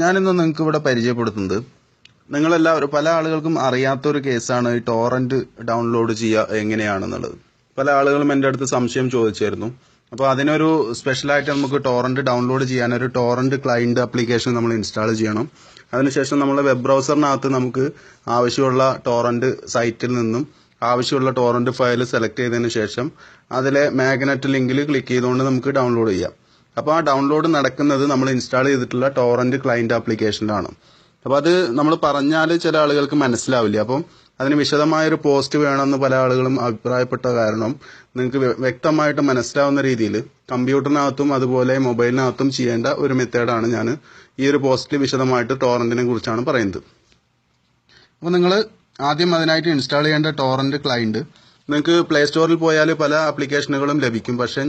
ഞാനിന്ന് നിങ്ങൾക്ക് ഇവിടെ പരിചയപ്പെടുത്തുന്നത് നിങ്ങളെല്ലാവരും പല ആളുകൾക്കും അറിയാത്തൊരു കേസാണ് ഈ ടോറന്റ് ഡൗൺലോഡ് ചെയ്യുക എങ്ങനെയാണെന്നുള്ളത്. പല ആളുകളും എൻ്റെ അടുത്ത് സംശയം ചോദിച്ചായിരുന്നു. അപ്പോൾ അതിനൊരു സ്പെഷ്യലായിട്ട് നമുക്ക് ടോറന്റ് ഡൗൺലോഡ് ചെയ്യാൻ ഒരു ടോറന്റ് ക്ലയന്റ് ആപ്ലിക്കേഷൻ നമ്മൾ ഇൻസ്റ്റാൾ ചെയ്യണം. അതിനുശേഷം നമ്മളെ വെബ് ബ്രൗസറിനകത്ത് നമുക്ക് ആവശ്യമുള്ള ടോറന്റ് സൈറ്റിൽ നിന്നും ആവശ്യമുള്ള ടോറന്റ് ഫയൽ സെലക്ട് ചെയ്തതിന് ശേഷം അതിലെ മാഗ്നറ്റ് ലിങ്കിൽ ക്ലിക്ക് ചെയ്തുകൊണ്ട് നമുക്ക് ഡൗൺലോഡ് ചെയ്യാം. അപ്പോൾ ആ ഡൗൺലോഡ് നടക്കുന്നത് നമ്മൾ ഇൻസ്റ്റാൾ ചെയ്തിട്ടുള്ള ടോറന്റ് ക്ലയന്റ് ആപ്ലിക്കേഷനിലാണ്. അപ്പോൾ അത് നമ്മൾ പറഞ്ഞാൽ ചില ആളുകൾക്ക് മനസ്സിലാവില്ല. അപ്പം അതിന് വിശദമായൊരു പോസ്റ്റ് വേണമെന്ന് പല ആളുകളും അഭിപ്രായപ്പെട്ട കാരണം നിങ്ങൾക്ക് വ്യക്തമായിട്ട് മനസ്സിലാവുന്ന രീതിയിൽ കമ്പ്യൂട്ടറിനകത്തും അതുപോലെ മൊബൈലിനകത്തും ചെയ്യേണ്ട ഒരു മെത്തേഡാണ് ഞാൻ ഈ ഒരു പോസ്റ്റിൽ വിശദമായിട്ട് ടോറന്റിനെ കുറിച്ചാണ് പറയുന്നത്. അപ്പോൾ നിങ്ങൾ ആദ്യം അതിനായിട്ട് ഇൻസ്റ്റാൾ ചെയ്യേണ്ട ടോറന്റ് ക്ലയന്റ് നിങ്ങൾക്ക് പ്ലേ സ്റ്റോറിൽ പോയാൽ പല ആപ്ലിക്കേഷനുകളും ലഭിക്കും. പക്ഷേ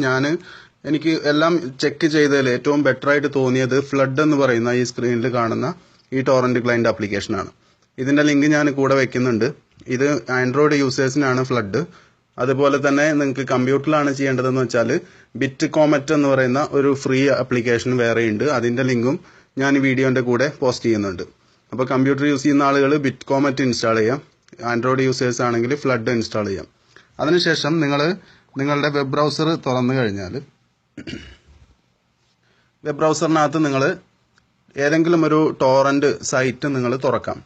എനിക്ക് എല്ലാം ചെക്ക് ചെയ്തതിൽ ഏറ്റവും ബെറ്റർ ആയിട്ട് തോന്നിയത് ഫ്ലഡ് എന്ന് പറയുന്ന ഈ സ്ക്രീനിൽ കാണുന്ന ഈ ടോറന്റ് ക്ലയന്റ് ആപ്ലിക്കേഷനാണ്. ഇതിന്റെ ലിങ്ക് ഞാൻ കൂടെ വെക്കുന്നുണ്ട്. ഇത് ആൻഡ്രോയിഡ് യൂസേഴ്സിനാണ് ഫ്ലഡ്. അതുപോലെ തന്നെ നിങ്ങൾക്ക് കമ്പ്യൂട്ടറിലാണ് ചെയ്യേണ്ടതെന്ന് വെച്ചാൽ ബിറ്റ് കോമറ്റ് എന്ന് പറയുന്ന ഒരു ഫ്രീ ആപ്ലിക്കേഷൻ വേറെയുണ്ട്. അതിന്റെ ലിങ്കും ഞാൻ ഈ വീഡിയോന്റെ കൂടെ പോസ്റ്റ് ചെയ്യുന്നുണ്ട്. അപ്പോൾ കമ്പ്യൂട്ടർ യൂസ് ചെയ്യുന്ന ആളുകൾ ബിറ്റ് കോമറ്റ് ഇൻസ്റ്റാൾ ചെയ്യാം. ആൻഡ്രോയിഡ് യൂസേഴ്സ് ആണെങ്കിൽ ഫ്ലഡ് ഇൻസ്റ്റാൾ ചെയ്യാം. അതിനുശേഷം നിങ്ങളുടെ വെബ് ബ്രൗസർ തുറന്നു കഴിഞ്ഞാൽ വെബ് ബ്രൗസറിനകത്ത് നിങ്ങൾ ഏതെങ്കിലും ഒരു ടോറന്റ് സൈറ്റ് നിങ്ങൾ തുറക്കാം.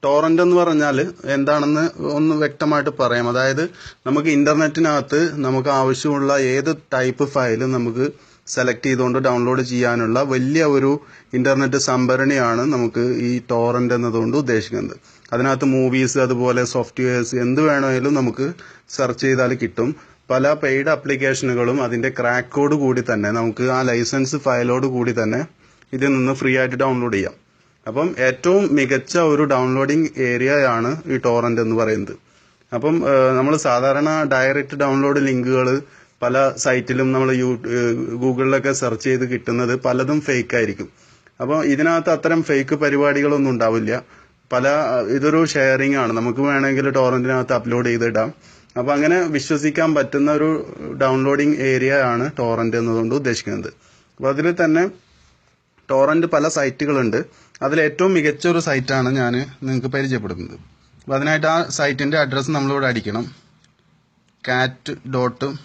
ടോറന്റ് എന്ന് പറഞ്ഞാൽ എന്താണെന്ന് ഒന്ന് വ്യക്തമായിട്ട് പറയാം. അതായത് നമുക്ക് ഇന്റർനെറ്റിനകത്ത് നമുക്ക് ആവശ്യമുള്ള ഏത് ടൈപ്പ് ഫയലും നമുക്ക് സെലക്ട് ചെയ്തുകൊണ്ട് ഡൗൺലോഡ് ചെയ്യാനുള്ള വലിയ ഒരു ഇന്റർനെറ്റ് സംഭരണിയാണ് നമുക്ക് ഈ ടോറന്റ് എന്നതുകൊണ്ട് ഉദ്ദേശിക്കുന്നത്. അതിനകത്ത് മൂവീസ് അതുപോലെ സോഫ്റ്റ്വെയർസ് എന്ത് വേണമെങ്കിലും നമുക്ക് സെർച്ച് ചെയ്താൽ കിട്ടും. പല പെയ്ഡ് ആപ്ലിക്കേഷനുകളും അതിന്റെ ക്രാക്കോട് കൂടി തന്നെ നമുക്ക് ആ ലൈസൻസ് ഫയലോട് കൂടി തന്നെ ഇതിൽ നിന്ന് ഫ്രീ ആയിട്ട് ഡൗൺലോഡ് ചെയ്യാം. അപ്പം ഏറ്റവും മികച്ച ഒരു ഡൗൺലോഡിംഗ് ഏരിയയാണ് ഈ ടോറന്റ് എന്ന് പറയുന്നത്. അപ്പം നമ്മൾ സാധാരണ ഡയറക്റ്റ് ഡൗൺലോഡ് ലിങ്കുകൾ പല സൈറ്റിലും നമ്മൾ ഗൂഗിളിലൊക്കെ സെർച്ച് ചെയ്ത് കിട്ടുന്നത് പലതും ഫേക്ക് ആയിരിക്കും. അപ്പോൾ ഇതിനകത്ത് അത്തരം ഫേക്ക് പരിപാടികളൊന്നും ഉണ്ടാവില്ല. ഇതൊരു ഷെയറിംഗ് ആണ്. നമുക്ക് വേണമെങ്കിൽ ടോറന്റിനകത്ത് അപ്ലോഡ് ചെയ്തിടാം. അപ്പൊ അങ്ങനെ വിശ്വസിക്കാൻ പറ്റുന്ന ഒരു ഡൗൺലോഡിംഗ് ഏരിയ ആണ് ടോറന്റ് എന്നതുകൊണ്ട് ഉദ്ദേശിക്കുന്നത്. അപ്പൊ അതിൽ തന്നെ ടോറന്റ് പല സൈറ്റുകളുണ്ട്. അതിൽ ഏറ്റവും മികച്ച ഒരു സൈറ്റാണ് ഞാൻ നിങ്ങൾക്ക് പരിചയപ്പെടുത്തുന്നത്. അപ്പൊ അതിനായിട്ട് ആ സൈറ്റിന്റെ അഡ്രസ്സ് നമ്മളിവിടെ അടിക്കണം. cat.cr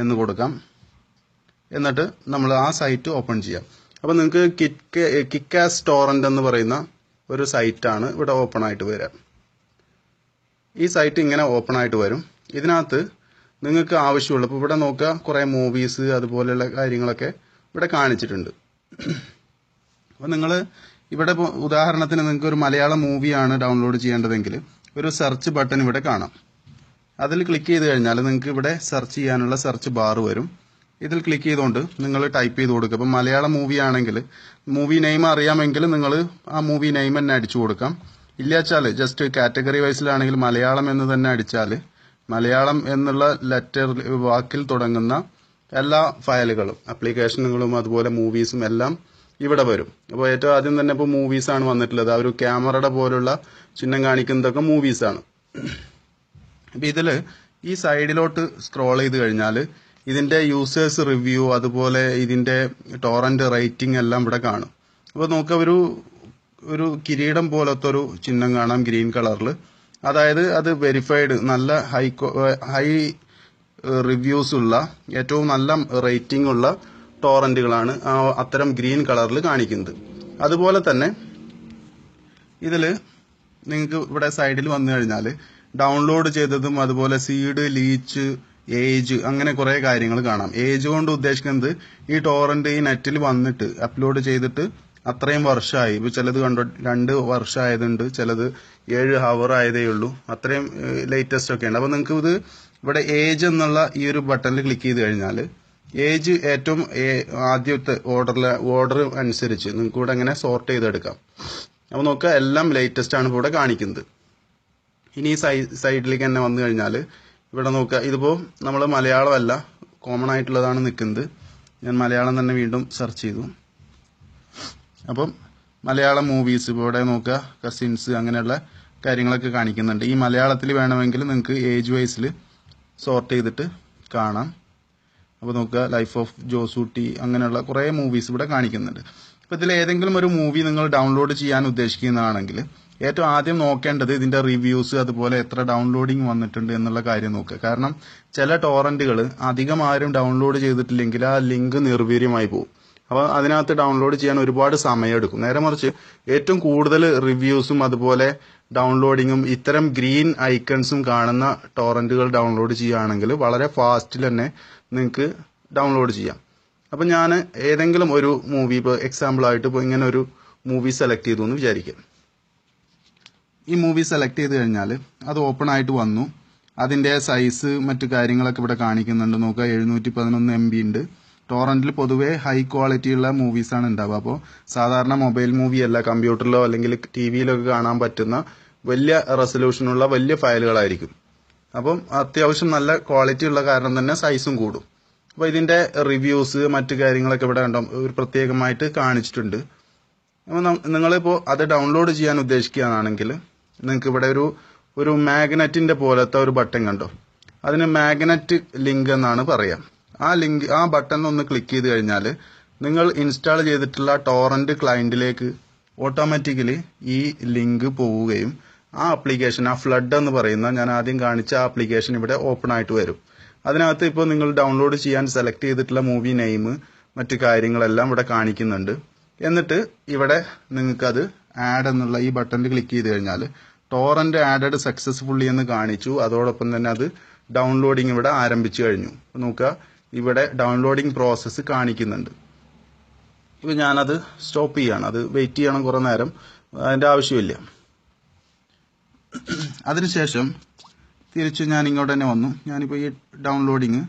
എന്ന് കൊടുക്കാം. എന്നിട്ട് നമ്മൾ ആ സൈറ്റ് ഓപ്പൺ ചെയ്യാം. അപ്പൊ നിങ്ങൾക്ക് കിക്കാസ് ടോറന്റ് എന്ന് പറയുന്ന ഒരു സൈറ്റാണ് ഇവിടെ ഓപ്പൺ ആയിട്ട് വരാം. ഈ സൈറ്റ് ഇങ്ങനെ ഓപ്പൺ ആയിട്ട് വരും. ഇതിനകത്ത് നിങ്ങൾക്ക് ആവശ്യമുള്ള ഇപ്പോൾ ഇവിടെ നോക്കുക, കുറേ മൂവീസ് അതുപോലെയുള്ള കാര്യങ്ങളൊക്കെ ഇവിടെ കാണിച്ചിട്ടുണ്ട്. അപ്പോൾ നിങ്ങൾ ഇവിടെ ഉദാഹരണത്തിന് നിങ്ങൾക്ക് ഒരു മലയാളം മൂവിയാണ് ഡൗൺലോഡ് ചെയ്യേണ്ടതെങ്കിൽ ഒരു സെർച്ച് ബട്ടൺ ഇവിടെ കാണാം. അതിൽ ക്ലിക്ക് ചെയ്ത് കഴിഞ്ഞാൽ നിങ്ങൾക്ക് ഇവിടെ സെർച്ച് ചെയ്യാനുള്ള സെർച്ച് ബാർ വരും. ഇതിൽ ക്ലിക്ക് ചെയ്തുകൊണ്ട് നിങ്ങൾ ടൈപ്പ് ചെയ്ത് കൊടുക്കുക. ഇപ്പം മലയാളം മൂവി ആണെങ്കിൽ മൂവി നെയിം അറിയാമെങ്കിൽ നിങ്ങൾ ആ മൂവി നെയിം തന്നെ അടിച്ചു കൊടുക്കാം. ഇല്ലാച്ചാൽ ജസ്റ്റ് കാറ്റഗറി വൈസിലാണെങ്കിൽ മലയാളം എന്ന് തന്നെ അടിച്ചാൽ മലയാളം എന്നുള്ള ലെറ്റർ വാക്കിൽ തുടങ്ങുന്ന എല്ലാ ഫയലുകളും ആപ്ലിക്കേഷനുകളും അതുപോലെ മൂവീസും എല്ലാം ഇവിടെ വരും. അപ്പോൾ ഏറ്റവും ആദ്യം തന്നെ ഇപ്പോൾ മൂവീസാണ് വന്നിട്ടുള്ളത്. ആ ഒരു ക്യാമറയുടെ പോലുള്ള ചിഹ്നം കാണിക്കുന്നതൊക്കെ മൂവീസാണ്. അപ്പം ഇതിൽ ഈ സൈഡിലോട്ട് സ്ക്രോൾ ചെയ്ത് കഴിഞ്ഞാൽ ഇതിന്റെ യൂസേഴ്സ് റിവ്യൂ അതുപോലെ ഇതിന്റെ ടോറന്റ് റേറ്റിംഗ് എല്ലാം ഇവിടെ കാണും. അപ്പോൾ നോക്കുക, ഒരു കിരീടം പോലത്തെ ഒരു ചിഹ്നം കാണാം ഗ്രീൻ കളറിൽ. അതായത് അത് വെരിഫൈഡ് നല്ല ഹൈ റിവ്യൂസ് ഉള്ള ഏറ്റവും നല്ല റേറ്റിംഗ് ഉള്ള ടോറന്റുകളാണ് അത്തരം ഗ്രീൻ കളറിൽ കാണിക്കുന്നത്. അതുപോലെ തന്നെ ഇതിൽ നിങ്ങൾക്ക് ഇവിടെ സൈഡിൽ വന്നു കഴിഞ്ഞാൽ ഡൗൺലോഡ് ചെയ്തതും അതുപോലെ സീഡ്, ലീച്ച്, ഏജ് അങ്ങനെ കുറെ കാര്യങ്ങൾ കാണാം. ഏജ് കൊണ്ട് ഉദ്ദേശിക്കുന്നത് ഈ ടോറന്റ് ഈ നെറ്റിൽ വന്നിട്ട് അപ്ലോഡ് ചെയ്തിട്ട് അത്രയും വർഷമായി. ഇപ്പൊ ചിലത് കണ്ടോ 2 വർഷമായതുണ്ട്, ചിലത് 7 ഹവർ ആയതേ ഉള്ളൂ. അത്രയും ലേറ്റസ്റ്റ് ഒക്കെ ഉണ്ട്. അപ്പൊ നിങ്ങൾക്ക് ഇത് ഇവിടെ ഏജ് എന്നുള്ള ഈ ഒരു ബട്ടണിൽ ക്ലിക്ക് ചെയ്ത് കഴിഞ്ഞാൽ ഏജ് ഏറ്റവും ആദ്യത്തെ ഓർഡർ അനുസരിച്ച് നിങ്ങൾക്ക് ഇവിടെ ഇങ്ങനെ സോർട്ട് ചെയ്തെടുക്കാം. അപ്പൊ നോക്കുക, എല്ലാം ലേറ്റസ്റ്റ് ആണ് ഇവിടെ കാണിക്കുന്നത്. ഇനി ഈ സൈഡിലേക്ക് തന്നെ വന്നു കഴിഞ്ഞാൽ ഇവിടെ നോക്കുക, ഇതിപ്പോ നമ്മൾ മലയാളമല്ല കോമൺ ആയിട്ടുള്ളതാണ് നിൽക്കുന്നത്. ഞാൻ മലയാളം തന്നെ വീണ്ടും സെർച്ച് ചെയ്തു. അപ്പം മലയാളം മൂവീസ് ഇപ്പോൾ ഇവിടെ നോക്കുക, കസിൻസ് അങ്ങനെയുള്ള കാര്യങ്ങളൊക്കെ കാണിക്കുന്നുണ്ട്. ഈ മലയാളത്തിൽ വേണമെങ്കിൽ നിങ്ങൾക്ക് ഏജ് വൈസിൽ സോർട്ട് ചെയ്തിട്ട് കാണാം. അപ്പോൾ നോക്കുക, ലൈഫ് ഓഫ് ജോസൂട്ടി അങ്ങനെയുള്ള കുറേ മൂവീസ് ഇവിടെ കാണിക്കുന്നുണ്ട്. ഇപ്പോൾ ഇതിൽ ഏതെങ്കിലും ഒരു മൂവി നിങ്ങൾ ഡൗൺലോഡ് ചെയ്യാൻ ഉദ്ദേശിക്കുന്നതാണെങ്കിൽ ഏറ്റവും ആദ്യം നോക്കേണ്ടത് ഇതിന്റെ റിവ്യൂസ്, അതുപോലെ എത്ര ഡൗൺലോഡിങ് വന്നിട്ടുണ്ട് എന്നുള്ള കാര്യം നോക്കുക. കാരണം ചില ടോറന്റുകൾ അധികം ആരും ഡൗൺലോഡ് ചെയ്തിട്ടില്ലെങ്കിൽ ആ ലിങ്ക് നിർവീര്യമായി പോകും. അപ്പോൾ അതിനകത്ത് ഡൗൺലോഡ് ചെയ്യാൻ ഒരുപാട് സമയമെടുക്കും. നേരെ മറിച്ച് ഏറ്റവും കൂടുതൽ റിവ്യൂസും അതുപോലെ ഡൗൺലോഡിങ്ങും ഇത്തരം ഗ്രീൻ ഐക്കൺസും കാണുന്ന ടോറന്റുകൾ ഡൗൺലോഡ് ചെയ്യുകയാണെങ്കിൽ വളരെ ഫാസ്റ്റിൽ തന്നെ നിങ്ങൾക്ക് ഡൗൺലോഡ് ചെയ്യാം. അപ്പം ഞാൻ ഏതെങ്കിലും ഒരു മൂവി, ഇപ്പോൾ എക്സാമ്പിളായിട്ട് ഇപ്പോൾ ഇങ്ങനെ ഒരു മൂവി സെലക്ട് ചെയ്തു എന്ന് വിചാരിക്കാം. ഈ മൂവി സെലക്ട് ചെയ്ത് കഴിഞ്ഞാൽ അത് ഓപ്പൺ ആയിട്ട് വന്നു. അതിൻ്റെ സൈസ് മറ്റു കാര്യങ്ങളൊക്കെ ഇവിടെ കാണിക്കുന്നുണ്ട്. നോക്കുക, 711 MB ഉണ്ട്. ടോറന്റിൽ പൊതുവേ ഹൈ ക്വാളിറ്റിയുള്ള മൂവീസാണ് ഉണ്ടാവുക. അപ്പോൾ സാധാരണ മൊബൈൽ മൂവി അല്ല, കമ്പ്യൂട്ടറിലോ അല്ലെങ്കിൽ ടിവിയിലൊക്കെ കാണാൻ പറ്റുന്ന വലിയ റെസൊല്യൂഷനുള്ള വലിയ ഫയലുകളായിരിക്കും. അപ്പം അത്യാവശ്യം നല്ല ക്വാളിറ്റി ഉള്ള കാരണം തന്നെ സൈസും കൂടും. അപ്പോൾ ഇതിൻ്റെ റിവ്യൂസ് മറ്റു കാര്യങ്ങളൊക്കെ ഇവിടെ കണ്ടോ ഒരു പ്രത്യേകമായിട്ട് കാണിച്ചിട്ടുണ്ട്. അപ്പോൾ നിങ്ങളിപ്പോൾ അത് ഡൗൺലോഡ് ചെയ്യാൻ ഉദ്ദേശിക്കുകയാണെങ്കിൽ നിങ്ങൾക്ക് ഇവിടെ ഒരു മാഗ്നറ്റിൻ്റെ പോലത്തെ ഒരു ബട്ടൺ കണ്ടോ, അതിന് മാഗ്നറ്റ് ലിങ്ക് എന്നാണ് പറയാം. ആ ബട്ടൺ ഒന്ന് ക്ലിക്ക് ചെയ്ത് കഴിഞ്ഞാൽ നിങ്ങൾ ഇൻസ്റ്റാൾ ചെയ്തിട്ടുള്ള ടോറന്റ് ക്ലയന്റിലേക്ക് ഓട്ടോമാറ്റിക്കലി ഈ ലിങ്ക് പോവുകയും ആ ആപ്ലിക്കേഷൻ, ആ ഫ്ലഡ് എന്ന് പറയുന്ന ഞാൻ ആദ്യം കാണിച്ച ആ ആപ്ലിക്കേഷൻ ഇവിടെ ഓപ്പൺ ആയിട്ട് വരും. അതിനകത്ത് ഇപ്പോൾ നിങ്ങൾ ഡൗൺലോഡ് ചെയ്യാൻ സെലക്ട് ചെയ്തിട്ടുള്ള മൂവി നെയിം മറ്റു കാര്യങ്ങളെല്ലാം ഇവിടെ കാണിക്കുന്നുണ്ട്. എന്നിട്ട് ഇവിടെ നിങ്ങൾക്കത് ആഡ് എന്നുള്ള ഈ ബട്ടണിൽ ക്ലിക്ക് ചെയ്ത് കഴിഞ്ഞാൽ ടോറന്റ് ആഡഡ് സക്സസ്ഫുള്ളി എന്ന് കാണിച്ചു. അതോടൊപ്പം തന്നെ അത് ഡൗൺലോഡിങ് ഇവിടെ ആരംഭിച്ചു കഴിഞ്ഞു. നോക്കുക, ഇവിടെ ഡൗൺലോഡിങ് പ്രോസസ്സ് കാണിക്കുന്നുണ്ട്. ഇപ്പോൾ ഞാനത് സ്റ്റോപ്പ് ചെയ്യാണ്. അത് വെയിറ്റ് ചെയ്യണം കുറേ നേരം, അതിൻ്റെ ആവശ്യമില്ല. അതിനുശേഷം തിരിച്ച് ഞാൻ ഇങ്ങോട്ട് തന്നെ വന്നു. ഞാനിപ്പോൾ ഈ ഡൗൺലോഡിങ്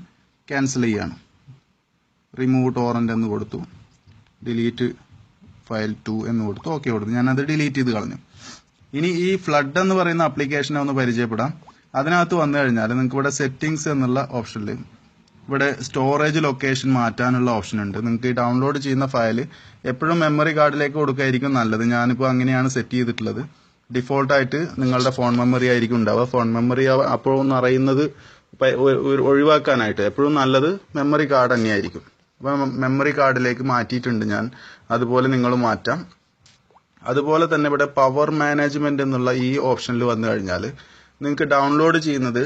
ക്യാൻസൽ ചെയ്യാണ്. റിമൂവ് ടോറന്റ് എന്ന് കൊടുത്തു, ഡിലീറ്റ് ഫയൽ 2 എന്ന് കൊടുത്തു, ഓക്കെ കൊടുത്തു. ഞാനത് ഡിലീറ്റ് ചെയ്ത് കളഞ്ഞു. ഇനി ഈ ഫ്ലഡ് എന്ന് പറയുന്ന ആപ്ലിക്കേഷനെ ഒന്ന് പരിചയപ്പെടാം. അതിനകത്ത് വന്നു കഴിഞ്ഞാൽ നിങ്ങൾക്ക് ഇവിടെ സെറ്റിംഗ്സ് എന്നുള്ള ഓപ്ഷനിൽ ഇവിടെ സ്റ്റോറേജ് ലൊക്കേഷൻ മാറ്റാനുള്ള ഓപ്ഷൻ ഉണ്ട്. നിങ്ങൾക്ക് ഈ ഡൗൺലോഡ് ചെയ്യുന്ന ഫയൽ എപ്പോഴും മെമ്മറി കാർഡിലേക്ക് കൊടുക്കായിരിക്കും നല്ലത്. ഞാനിപ്പോൾ അങ്ങനെയാണ് സെറ്റ് ചെയ്തിട്ടുള്ളത്. ഡിഫോൾട്ടായിട്ട് നിങ്ങളുടെ ഫോൺ മെമ്മറി ആയിരിക്കും ഉണ്ടാവുക. ഫോൺ മെമ്മറി അപ്പോഴൊന്നും അറിയുന്നത് ഒഴിവാക്കാനായിട്ട് എപ്പോഴും നല്ലത് മെമ്മറി കാർഡ് തന്നെയായിരിക്കും. അപ്പം മെമ്മറി കാർഡിലേക്ക് മാറ്റിയിട്ടുണ്ട് ഞാൻ. അതുപോലെ നിങ്ങൾ മാറ്റാം. അതുപോലെ തന്നെ ഇവിടെ പവർ മാനേജ്മെന്റ് എന്നുള്ള ഈ ഓപ്ഷനിൽ വന്നു കഴിഞ്ഞാൽ നിങ്ങൾക്ക് ഡൗൺലോഡ് ചെയ്യുന്നത്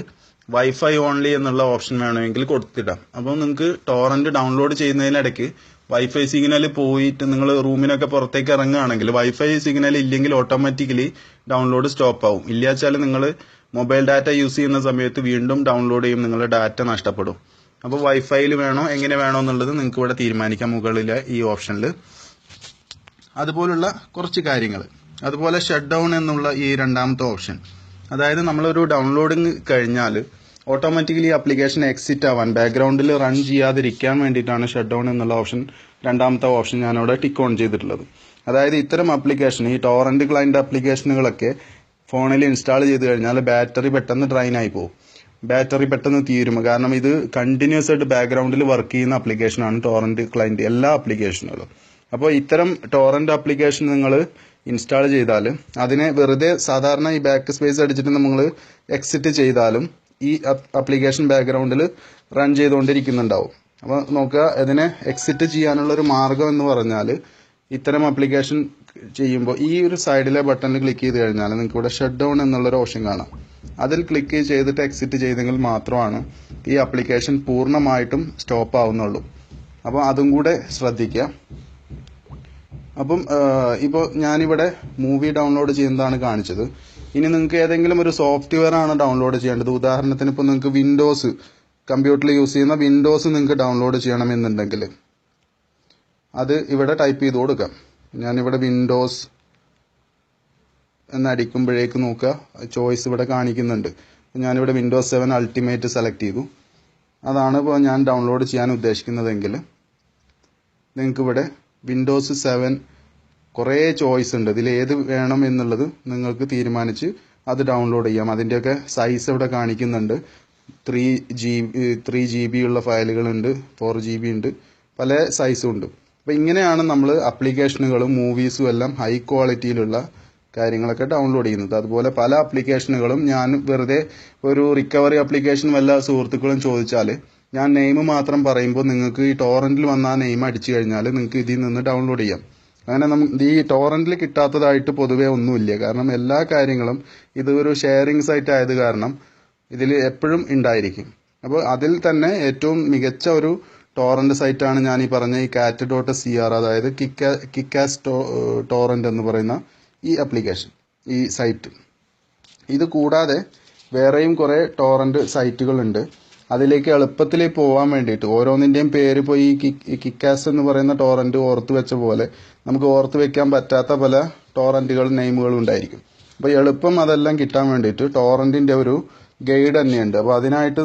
വൈഫൈ ഓൺലി എന്നുള്ള ഓപ്ഷൻ വേണമെങ്കിൽ കൊടുത്തിടാം. അപ്പോൾ നിങ്ങൾക്ക് ടോറന്റ് ഡൗൺലോഡ് ചെയ്യുന്നതിനിടയ്ക്ക് വൈഫൈ സിഗ്നൽ പോയിട്ട് നിങ്ങൾ റൂമിനൊക്കെ പുറത്തേക്ക് ഇറങ്ങുകയാണെങ്കിൽ വൈഫൈ സിഗ്നൽ ഇല്ലെങ്കിൽ ഓട്ടോമാറ്റിക്കലി ഡൗൺലോഡ് സ്റ്റോപ്പ് ആവും. ഇല്ലാച്ചാൽ നിങ്ങൾ മൊബൈൽ ഡാറ്റ യൂസ് ചെയ്യുന്ന സമയത്ത് വീണ്ടും ഡൗൺലോഡ് ചെയ്യും, നിങ്ങളുടെ ഡാറ്റ നഷ്ടപ്പെടും. അപ്പോൾ വൈഫൈയിൽ വേണോ എങ്ങനെ വേണോ എന്നുള്ളത് നിങ്ങൾക്ക് ഇവിടെ തീരുമാനിക്കാം മുകളിലെ ഈ ഓപ്ഷനിൽ. അതുപോലുള്ള കുറച്ച് കാര്യങ്ങൾ. അതുപോലെ ഷട്ട് ഡൗൺ എന്നുള്ള ഈ രണ്ടാമത്തെ ഓപ്ഷൻ, അതായത് നമ്മളൊരു ഡൗൺലോഡിങ് കഴിഞ്ഞാൽ ഓട്ടോമാറ്റിക്കലി ആപ്ലിക്കേഷൻ എക്സിറ്റ് ആവാൻ, ബാക്ക്ഗ്രൗണ്ടിൽ റൺ ചെയ്യാതിരിക്കാൻ വേണ്ടിയിട്ടാണ് ഷട്ട് ഡൗൺ എന്നുള്ള ഓപ്ഷൻ, രണ്ടാമത്തെ ഓപ്ഷൻ ഞാനവിടെ ടിക്ക് ഓൺ ചെയ്തിട്ടുള്ളത്. അതായത് ഇത്തരം ആപ്ലിക്കേഷൻ, ഈ ടോറന്റ് ക്ലയന്റ് ആപ്ലിക്കേഷനുകളൊക്കെ ഫോണിൽ ഇൻസ്റ്റാൾ ചെയ്ത് കഴിഞ്ഞാൽ ബാറ്ററി പെട്ടെന്ന് ഡ്രൈൻ ആയി പോകും, ബാറ്ററി പെട്ടെന്ന് തീരും. കാരണം ഇത് കണ്ടിന്യൂസ് ആയിട്ട് ബാക്ക്ഗ്രൗണ്ടിൽ വർക്ക് ചെയ്യുന്ന ആപ്ലിക്കേഷനാണ് ടോറന്റ് ക്ലയന്റ്, എല്ലാ ആപ്ലിക്കേഷനുകളും. അപ്പോൾ ഇത്തരം ടോറന്റ് ആപ്ലിക്കേഷൻ നിങ്ങൾ ഇൻസ്റ്റാൾ ചെയ്താൽ അതിനെ വെറുതെ സാധാരണ ഈ ബാക്ക് സ്പേസ് അടിച്ചിട്ട് നമ്മൾ എക്സിറ്റ് ചെയ്താലും ഈ ആപ്ലിക്കേഷൻ ബാക്ക്ഗ്രൗണ്ടിൽ റൺ ചെയ്തുകൊണ്ടിരിക്കുന്നുണ്ടാവും. അപ്പോൾ നോക്കുക, ഇതിനെ എക്സിറ്റ് ചെയ്യാനുള്ള ഒരു മാർഗം എന്ന് പറഞ്ഞാൽ ഇത്തരം ആപ്ലിക്കേഷൻ ചെയ്യുമ്പോൾ ഈ ഒരു സൈഡിലെ ബട്ടണിൽ ക്ലിക്ക് ചെയ്ത് കഴിഞ്ഞാൽ നിങ്ങൾക്ക് ഇവിടെ ഷട്ട് ഡൗൺ എന്നുള്ളൊരു ഓപ്ഷൻ കാണാം. അതിൽ ക്ലിക്ക് ചെയ്തിട്ട് എക്സിറ്റ് ചെയ്തെങ്കിൽ മാത്രമാണ് ഈ ആപ്ലിക്കേഷൻ പൂർണ്ണമായിട്ടും സ്റ്റോപ്പ് ആവുന്നുള്ളൂ. അപ്പോൾ അതും കൂടെ ശ്രദ്ധിക്കുക. അപ്പം ഇപ്പോൾ ഞാനിവിടെ മൂവി ഡൗൺലോഡ് ചെയ്യുന്നതാണ് കാണിച്ചത്. ഇനി നിങ്ങൾക്ക് ഏതെങ്കിലും ഒരു സോഫ്റ്റ്വെയർ ആണ് ഡൗൺലോഡ് ചെയ്യേണ്ടത്. ഉദാഹരണത്തിന് ഇപ്പോൾ നിങ്ങൾക്ക് വിൻഡോസ്, കമ്പ്യൂട്ടറിൽ യൂസ് ചെയ്യുന്ന വിൻഡോസ് നിങ്ങൾക്ക് ഡൗൺലോഡ് ചെയ്യണമെന്നുണ്ടെങ്കിൽ അത് ഇവിടെ ടൈപ്പ് ചെയ്ത് കൊടുക്കാം. ഞാനിവിടെ വിൻഡോസ് എന്നടിക്കുമ്പോഴേക്ക് നോക്കുക, ചോയ്സ് ഇവിടെ കാണിക്കുന്നുണ്ട്. ഞാനിവിടെ വിൻഡോസ് 7 അൾട്ടിമേറ്റ് സെലക്ട് ചെയ്തു. അതാണ് ഇപ്പോൾ ഞാൻ ഡൗൺലോഡ് ചെയ്യാൻ ഉദ്ദേശിക്കുന്നതെങ്കിൽ നിങ്ങൾക്ക് ഇവിടെ വിൻഡോസ് 7 കുറേ ചോയ്സ് ഉണ്ട്. ഇതിൽ ഏത് വേണം എന്നുള്ളത് നിങ്ങൾക്ക് തീരുമാനിച്ച് അത് ഡൗൺലോഡ് ചെയ്യാം. അതിൻ്റെയൊക്കെ സൈസ് ഇവിടെ കാണിക്കുന്നുണ്ട്. 3 GB ഉള്ള ഫയലുകളുണ്ട്, 4 GB ഉണ്ട്, പല സൈസും ഉണ്ട്. അപ്പോൾ ഇങ്ങനെയാണ് നമ്മൾ ആപ്ലിക്കേഷനുകളും മൂവീസും എല്ലാം ഹൈ ക്വാളിറ്റിയിലുള്ള കാര്യങ്ങളൊക്കെ ഡൗൺലോഡ് ചെയ്യുന്നത്. അതുപോലെ പല ആപ്ലിക്കേഷനുകളും ഞാൻ വെറുതെ ഒരു റിക്കവറി ആപ്ലിക്കേഷൻ വല്ല സുഹൃത്തുക്കളും ചോദിച്ചാൽ ഞാൻ നെയിം മാത്രം പറയുമ്പോൾ നിങ്ങൾക്ക് ഈ ടോറന്റിൽ വന്ന ആ നെയിം അടിച്ചു കഴിഞ്ഞാൽ നിങ്ങൾക്ക് ഇതിൽ നിന്ന് ഡൗൺലോഡ് ചെയ്യാം. അങ്ങനെ ഈ ടോറന്റിൽ കിട്ടാത്തതായിട്ട് പൊതുവേ ഒന്നുമില്ല. കാരണം എല്ലാ കാര്യങ്ങളും ഇത് ഒരു ഷെയറിംഗ് സൈറ്റ് ആയത് കാരണം ഇതിൽ എപ്പോഴും ഉണ്ടായിരിക്കും. അപ്പോൾ അതിൽ തന്നെ ഏറ്റവും മികച്ച ഒരു ടോറന്റ് സൈറ്റാണ് ഞാൻ ഈ പറഞ്ഞ ഈ cat.cr, അതായത് കിക്കാസ് ടോറന്റ് എന്ന് പറയുന്ന ഈ ആപ്ലിക്കേഷൻ, ഈ സൈറ്റ്. ഇത് കൂടാതെ വേറെയും കുറേ ടോറന്റ് സൈറ്റുകളുണ്ട്. അതിലേക്ക് എളുപ്പത്തിൽ പോകാൻ വേണ്ടിയിട്ട് ഓരോന്നിൻ്റെയും പേര് ഇപ്പോൾ ഈ കിക്കാസ് എന്ന് പറയുന്ന ടോറന്റ് ഓർത്ത് വെച്ച പോലെ നമുക്ക് ഓർത്ത് വെക്കാൻ പറ്റാത്ത പല ടോറന്റുകൾ നെയിമുകളും ഉണ്ടായിരിക്കും. അപ്പോൾ എളുപ്പം അതെല്ലാം കിട്ടാൻ വേണ്ടിയിട്ട് ടോറന്റിൻ്റെ ഒരു ഗൈഡ് തന്നെയുണ്ട്. അപ്പോൾ അതിനായിട്ട്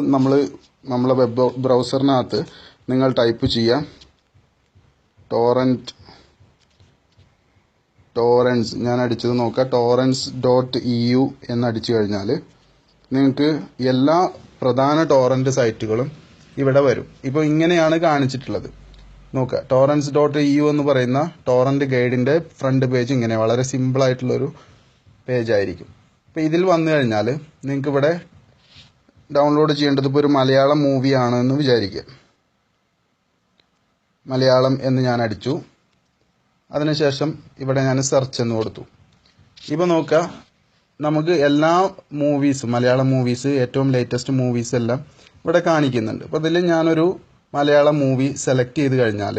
നമ്മളെ വെബ് ബ്രൗസറിനകത്ത് നിങ്ങൾ ടൈപ്പ് ചെയ്യാം ടോറൻസ്. ഞാൻ അടിച്ചത് നോക്കുക, torrents.eu എന്നടിച്ചു കഴിഞ്ഞാൽ നിങ്ങൾക്ക് എല്ലാ പ്രധാന ടോറന്റ് സൈറ്റുകളും ഇവിടെ വരും. ഇപ്പോൾ ഇങ്ങനെയാണ് കാണിച്ചിട്ടുള്ളത്. നോക്കുക, torrents.eu എന്ന് പറയുന്ന ടോറന്റ് ഗൈഡിൻ്റെ ഫ്രണ്ട് പേജ് ഇങ്ങനെ വളരെ സിമ്പിളായിട്ടുള്ളൊരു പേജായിരിക്കും. അപ്പോൾ ഇതിൽ വന്നു കഴിഞ്ഞാൽ നിങ്ങൾക്ക് ഇവിടെ ഡൗൺലോഡ് ചെയ്യേണ്ടത് ഇപ്പോൾ ഒരു മലയാളം മൂവിയാണ് എന്ന് വിചാരിക്കുക. മലയാളം എന്ന് ഞാൻ അടിച്ചു. അതിനുശേഷം ഇവിടെ ഞാൻ സെർച്ച് എന്ന് കൊടുത്തു. ഇപ്പോൾ നോക്കുക, നമുക്ക് എല്ലാ മൂവീസും, മലയാളം മൂവീസ്, ഏറ്റവും ലേറ്റസ്റ്റ് മൂവീസ് എല്ലാം ഇവിടെ കാണിക്കുന്നുണ്ട്. അപ്പോൾ ഇതിൽ ഞാനൊരു മലയാളം മൂവി സെലക്ട് ചെയ്ത് കഴിഞ്ഞാൽ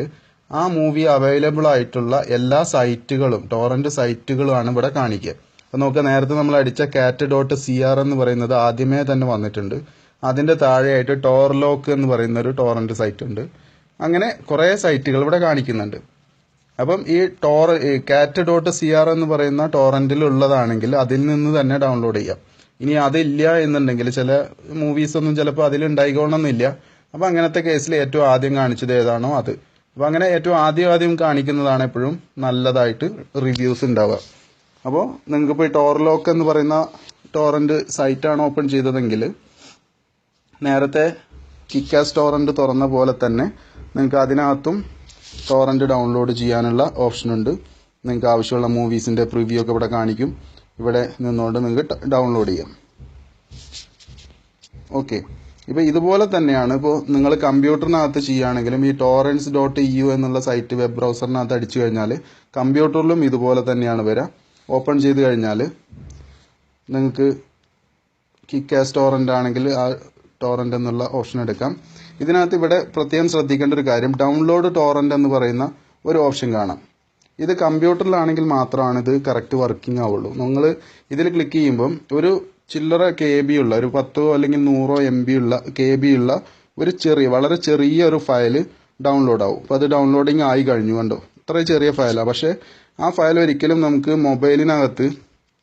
ആ മൂവി അവൈലബിൾ ആയിട്ടുള്ള എല്ലാ സൈറ്റുകളും, ടോറന്റ് സൈറ്റുകളുമാണ് ഇവിടെ കാണിക്കുക. അപ്പോൾ നോക്കുക, നേരത്തെ നമ്മൾ അടിച്ച cat.cr എന്ന് പറയുന്നത് ആദ്യമേ തന്നെ വന്നിട്ടുണ്ട്. അതിൻ്റെ താഴെയായിട്ട് ടോർലോക്ക് എന്ന് പറയുന്ന ഒരു ടോറന്റ് സൈറ്റ് ഉണ്ട്. അങ്ങനെ കുറേ സൈറ്റുകൾ ഇവിടെ കാണിക്കുന്നുണ്ട്. അപ്പം ഈ cat.cr എന്ന് പറയുന്ന ടോറന്റിലുള്ളതാണെങ്കിൽ അതിൽ നിന്ന് തന്നെ ഡൗൺലോഡ് ചെയ്യാം. ഇനി അതില്ല എന്നുണ്ടെങ്കിൽ ചില മൂവീസൊന്നും ചിലപ്പോൾ അതിലുണ്ടായിക്കോണമെന്നില്ല. അപ്പോൾ അങ്ങനത്തെ കേസിൽ ഏറ്റവും ആദ്യം കാണിച്ചത് ഏതാണോ അത്. അപ്പോൾ അങ്ങനെ ഏറ്റവും ആദ്യം കാണിക്കുന്നതാണ് എപ്പോഴും നല്ലതായിട്ട് റിവ്യൂസ് ഉണ്ടാവുക. അപ്പോൾ നിങ്ങൾക്കിപ്പോൾ ഈ ടോർലോക്ക് എന്ന് പറയുന്ന ടോറന്റ് സൈറ്റാണ് ഓപ്പൺ ചെയ്തതെങ്കിൽ നേരത്തെ കിക്കാസ് ടോറന്റ് തുറന്ന പോലെ തന്നെ നിങ്ങൾക്ക് അതിനകത്തും ടോറന്റ് ഡൗൺലോഡ് ചെയ്യാനുള്ള ഓപ്ഷനുണ്ട്. നിങ്ങൾക്ക് ആവശ്യമുള്ള മൂവീസിൻ്റെ പ്രിവ്യൂ ഒക്കെ ഇവിടെ കാണിക്കും. ഇവിടെ നിന്നുകൊണ്ട് നിങ്ങൾക്ക് ഡൗൺലോഡ് ചെയ്യാം. ഓക്കെ, ഇപ്പോൾ ഇതുപോലെ തന്നെയാണ് ഇപ്പോൾ നിങ്ങൾ കമ്പ്യൂട്ടറിനകത്ത് ചെയ്യുകയാണെങ്കിലും ഈ torrents.eu എന്നുള്ള സൈറ്റ് വെബ് ബ്രൗസറിനകത്ത് അടിച്ചു കഴിഞ്ഞാൽ കമ്പ്യൂട്ടറിലും ഇതുപോലെ തന്നെയാണ് വരിക. ഓപ്പൺ ചെയ്ത് കഴിഞ്ഞാൽ നിങ്ങൾക്ക് കിക്കാസ് ടോറന്റ് ആണെങ്കിൽ ആ ടോറന്റ് എന്നുള്ള ഓപ്ഷൻ എടുക്കാം. ഇതിനകത്ത് ഇവിടെ പ്രത്യേകം ശ്രദ്ധിക്കേണ്ട ഒരു കാര്യം, ഡൗൺലോഡ് ടോറന്റ് എന്ന് പറയുന്ന ഒരു ഓപ്ഷൻ കാണാം. ഇത് കമ്പ്യൂട്ടറിലാണെങ്കിൽ മാത്രമാണ് ഇത് കറക്റ്റ് വർക്കിംഗ് ആവുള്ളൂ. നിങ്ങൾ ഇതിൽ ക്ലിക്ക് ചെയ്യുമ്പം ഒരു ചില്ലറ KB ഉള്ള ഒരു 10 അല്ലെങ്കിൽ 100 MB ഉള്ള KB ഉള്ള ഒരു വളരെ ചെറിയ ഒരു ഫയൽ ഡൗൺലോഡ് ആവും. അപ്പോൾ അത് ഡൗൺലോഡിങ് ആയി കഴിഞ്ഞു, കണ്ടോ, ഇത്ര ചെറിയ ഫയലാണ്. പക്ഷേ ആ ഫയൽ ഒരിക്കലും നമുക്ക് മൊബൈലിനകത്ത്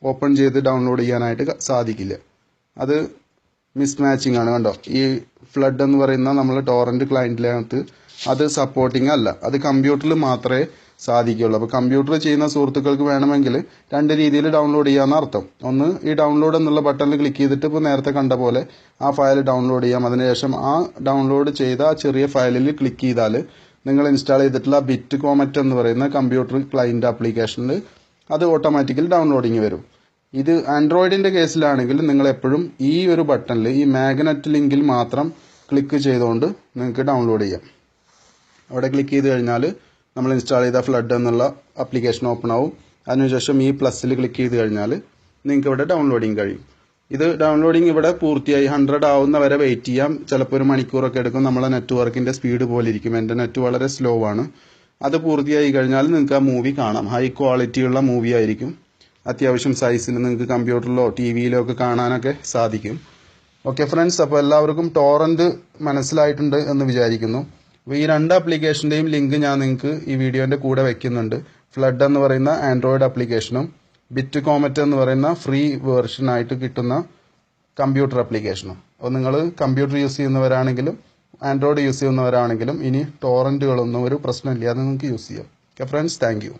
ഓപ്പൺ ചെയ്ത് ഡൗൺലോഡ് ചെയ്യാനായിട്ട് സാധിക്കില്ല. അത് മിസ്മാച്ചിങ് ആണ്, കണ്ടോ. ഈ ഫ്ലഡ് എന്ന് പറയുന്ന നമ്മൾ ടോറന്റ് ക്ലയന്റിനകത്ത് അത് സപ്പോർട്ടിങ് അല്ല. അത് കമ്പ്യൂട്ടറിൽ മാത്രമേ സാധിക്കുകയുള്ളൂ. അപ്പോൾ കമ്പ്യൂട്ടർ ചെയ്യുന്ന സുഹൃത്തുക്കൾക്ക് വേണമെങ്കിൽ രണ്ട് രീതിയിൽ ഡൗൺലോഡ് ചെയ്യാമെന്ന് അർത്ഥം. ഒന്ന്, ഈ ഡൗൺലോഡ് എന്നുള്ള ബട്ടണിൽ ക്ലിക്ക് ചെയ്തിട്ട് ഇപ്പോൾ നേരത്തെ കണ്ട പോലെ ആ ഫയൽ ഡൗൺലോഡ് ചെയ്യാം. അതിനുശേഷം ആ ഡൗൺലോഡ് ചെയ്ത ആ ചെറിയ ഫയലിൽ ക്ലിക്ക് ചെയ്താൽ നിങ്ങൾ ഇൻസ്റ്റാൾ ചെയ്തിട്ടുള്ള ബിറ്റ്കോമറ്റ് എന്ന് പറയുന്ന കമ്പ്യൂട്ടർ ക്ലയന്റ് ആപ്ലിക്കേഷനിൽ അത് ഓട്ടോമാറ്റിക്കലി ഡൗൺലോഡിങ് വരും. ഇത് ആൻഡ്രോയിഡിൻ്റെ കേസിലാണെങ്കിൽ നിങ്ങൾ എപ്പോഴും ഈ ഒരു ബട്ടണിൽ ഈ മാഗ്നറ്റ് ലിങ്കിൽ മാത്രം ക്ലിക്ക് ചെയ്തുകൊണ്ട് നിങ്ങൾക്ക് ഡൗൺലോഡ് ചെയ്യാം. അവിടെ ക്ലിക്ക് ചെയ്ത് കഴിഞ്ഞാൽ നമ്മൾ ഇൻസ്റ്റാൾ ചെയ്ത ഫ്ലഡ് എന്നുള്ള ആപ്ലിക്കേഷൻ ഓപ്പൺ ആവും. അതിനുശേഷം ഈ പ്ലസ്സിൽ ക്ലിക്ക് ചെയ്ത് കഴിഞ്ഞാൽ നിങ്ങൾക്ക് ഇവിടെ ഡൗൺലോഡിങ് കഴിയും. ഇത് ഡൗൺലോഡിങ് ഇവിടെ പൂർത്തിയായി 100 ആവുന്ന വരെ വെയിറ്റ് ചെയ്യാം. ചിലപ്പോൾ ഒരു മണിക്കൂറൊക്കെ എടുക്കും. നമ്മളെ നെറ്റ്വർക്കിൻ്റെ സ്പീഡ് പോലെ ഇരിക്കും. എൻ്റെ നെറ്റ് വളരെ സ്ലോ ആണ്. അത് പൂർത്തിയായി കഴിഞ്ഞാൽ നിങ്ങൾക്ക് ആ മൂവി കാണാം. ഹൈ ക്വാളിറ്റിയുള്ള മൂവി ആയിരിക്കും. അത്യാവശ്യം സൈസിൽ നിങ്ങൾക്ക് കമ്പ്യൂട്ടറിലോ TV-യിലോ ഒക്കെ കാണാനൊക്കെ സാധിക്കും. ഓക്കെ ഫ്രണ്ട്സ്, അപ്പോൾ എല്ലാവർക്കും ടോറന്റ് മനസ്സിലായിട്ടുണ്ട് എന്ന് വിചാരിക്കുന്നു. അപ്പോൾ ഈ രണ്ട് ആപ്ലിക്കേഷൻ്റെയും ലിങ്ക് ഞാൻ നിങ്ങൾക്ക് ഈ വീഡിയോൻ്റെ കൂടെ വെക്കുന്നുണ്ട്. ഫ്ലഡ് എന്ന് പറയുന്ന ആൻഡ്രോയിഡ് ആപ്ലിക്കേഷനും ബിറ്റ്കോമറ്റ് എന്ന് പറയുന്ന ഫ്രീ വേർഷനായിട്ട് കിട്ടുന്ന കമ്പ്യൂട്ടർ ആപ്ലിക്കേഷനും. അപ്പോൾ നിങ്ങൾ കമ്പ്യൂട്ടർ യൂസ് ചെയ്യുന്നവരാണെങ്കിലും ആൻഡ്രോയിഡ് യൂസ് ചെയ്യുന്നവരാണെങ്കിലും ഇനി ടോറന്റുകളൊന്നും ഒരു പ്രശ്നമില്ലാതെ നിങ്ങൾക്ക് യൂസ് ചെയ്യാം. Okay friends, thank you.